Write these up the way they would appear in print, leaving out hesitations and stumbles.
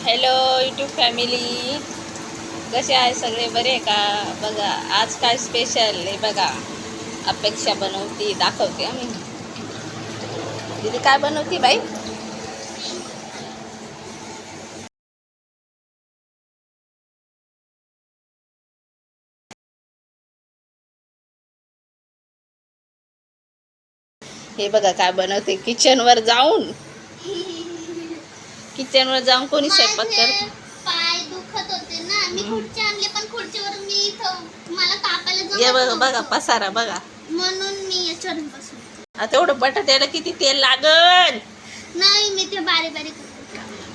Hello YouTube family, कसे आहे सगळे? बरे का? बघा आज काय स्पेशल आहे बघा. अपेक्षा बनवती, दाखवते आम्ही. दीदी काय बनवती बाई? हे बघा काय बनवते. किचनवर जाऊन कोणी स्वयंपाक करते. पाय दुखत होते ना, मी खुर्ची आणली पण खुर्चीवर मी इथं मला कापायला हे बघा जमत बघा नव्हतं. पसारा बघा. म्हणून मी याच्यावर बसले. आता एवढं बटाट्याला किती तेल लागल? नाही, मी ते बारीक बारीक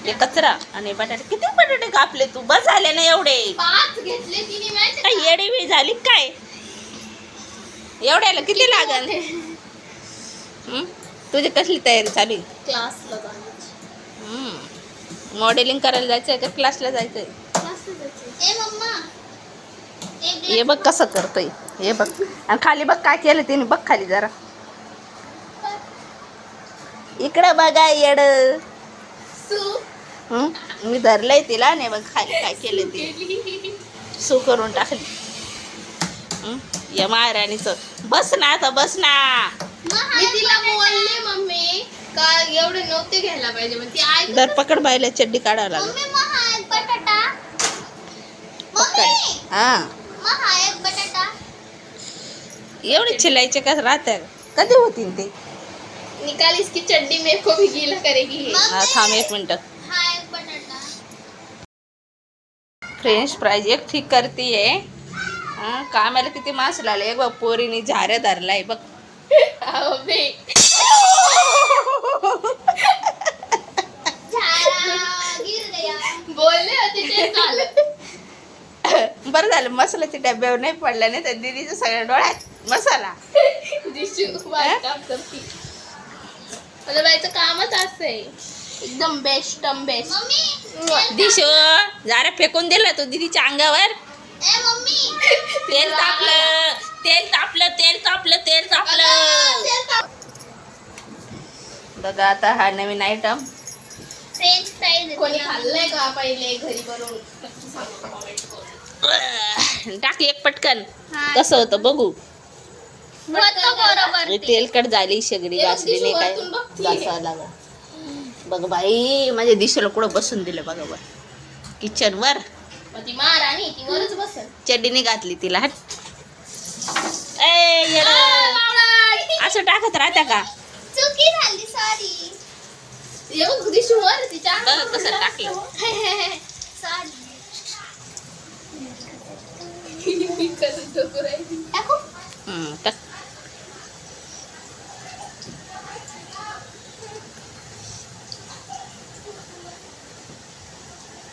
ते कचरा आणि बटाटे. किती बटाटे कापले तू? बस झाले ना एवढे? 5 घेतले तिने माहिती काय येडी बी झाली काय? एवढ्याला किती लागल? तुझी कसली तयारी चालू आहे? क्लासला जायचं. मॉडेलिंग करायला जायचंय का क्लासला जायचंय? क्लासला जायचं. ए मम्मा, हे बघ कसं करतोय. हे बघ आणि खाली बघ काय केलं तिने. बघ खाली जरा. इकडं बघा येड. मी धरलंय तिला. नाही बघ खाली काय केलं ते. सू करून टाकली. या महाराणीचं. बस ना आता, बस ना. मी तिला बोलले मम्मी का एवढे नव्हते घ्यायला पाहिजे, मग ती ऐकत दर पकड बायला चड्डी काढावं लागेल. मम्मी मग हा एक बटाटा. पकड. मम्मी हा मग हा एक बटाटा. एवढे चिल्लायचे का राहत्या? कधी होतील ते? निकालीस की चड्डी मेरे को भी गीला करेगी. थांब एक मिनिट. हा एक बटाटा. फ्रेंच फ्राईज एक ठीक करतीये. कामाला किती मास लागले. एक बघ पोरीने झाऱ्या धरलाय बघ. बोलले होते ते झालं. बरं झालं मसाल्याच्या डब्यावर नाही पडला, नाही तर दीदीच्या सगळ्या डोळ्यात मसाला. मला बाईचं कामच असं आहे. एकदम बेस्ट बेस्ट. दिशो जरा फेकून दिला तो दीदीच्या अंगावर. तेल तापलं, तेल तापलं, तेल तापलं, तेल तापलं. बघा आता हा नवीन आयटम. फ्रेंच फ्राईज कोणी खाल्लंय का पहिले घरी बनवून? टाक एक पटकन. कसं होतं बघू. बरोबर. तेलकट झाली सगळी, घासली नाही काय घासावं लागल. बघ बाई माझ्या दिशेला कुठं बसून दिलं बघा वर किचन वर. ती महाराणी ती वरच बसल. चड्डीने घातली तिला. हट. ए येडं. असं टाकत राहत्या का? चुकी झाली, सॉरी. येऊ दिशू वर तिच्या कसं टाकलं. सॉरी. टाकू. टाक.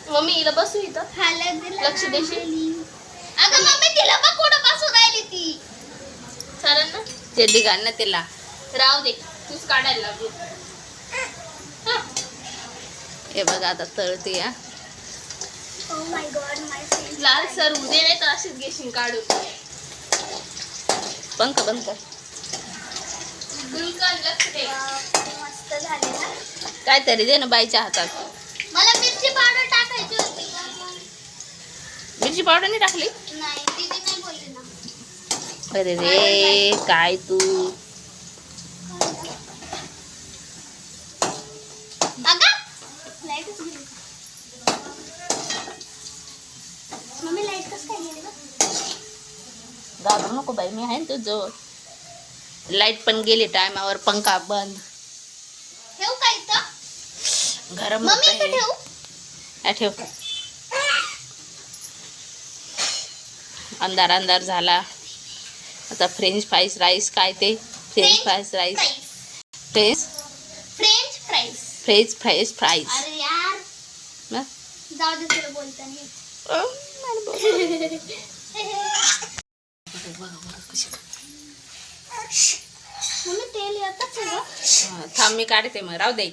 मम्मी हिला बसू इथं. लक्ष देशील? अगं मम्मी तिला बघ कुठं बसू राहिली ती. चालेल ना? चड्डी घाल ना तिला. राहू दे, तूच काढायला लागू. हे बघा आता तळते. या लाल सर उदे नाही तर अशीच घेशील काढून. पंख बंद कर. लक्ष दे. मस्त झाले ना. काहीतरी दे ना बाईच्या हातात. मला मिरची पावडर टाकायची होती. मिरची पावडर नाही टाकली? नाही, दीदी नाही बोलली ना. अरे रे काय तू. अगं लाईटच गेली. मम्मी लाईट कसं काय गेली गं? घाबरू नको बाई, मी आहे ना तुझं. लाईट पण गेली टायमावर. पंखा बंद. ठेवू का इथं? गरम मम्मी होत इथं ठेवू? आहे. ठेव. अंधार अंधार झाला. आता फ्रेंच फ्राईज राईस. काय ते? French fries rice. French French fries. French fries fries. अरे यार ना? जाऊ दे, तुला बोलता नाही. मम्मी तेल येतच आहे गं. थांब मी काढते मग. राहू दे.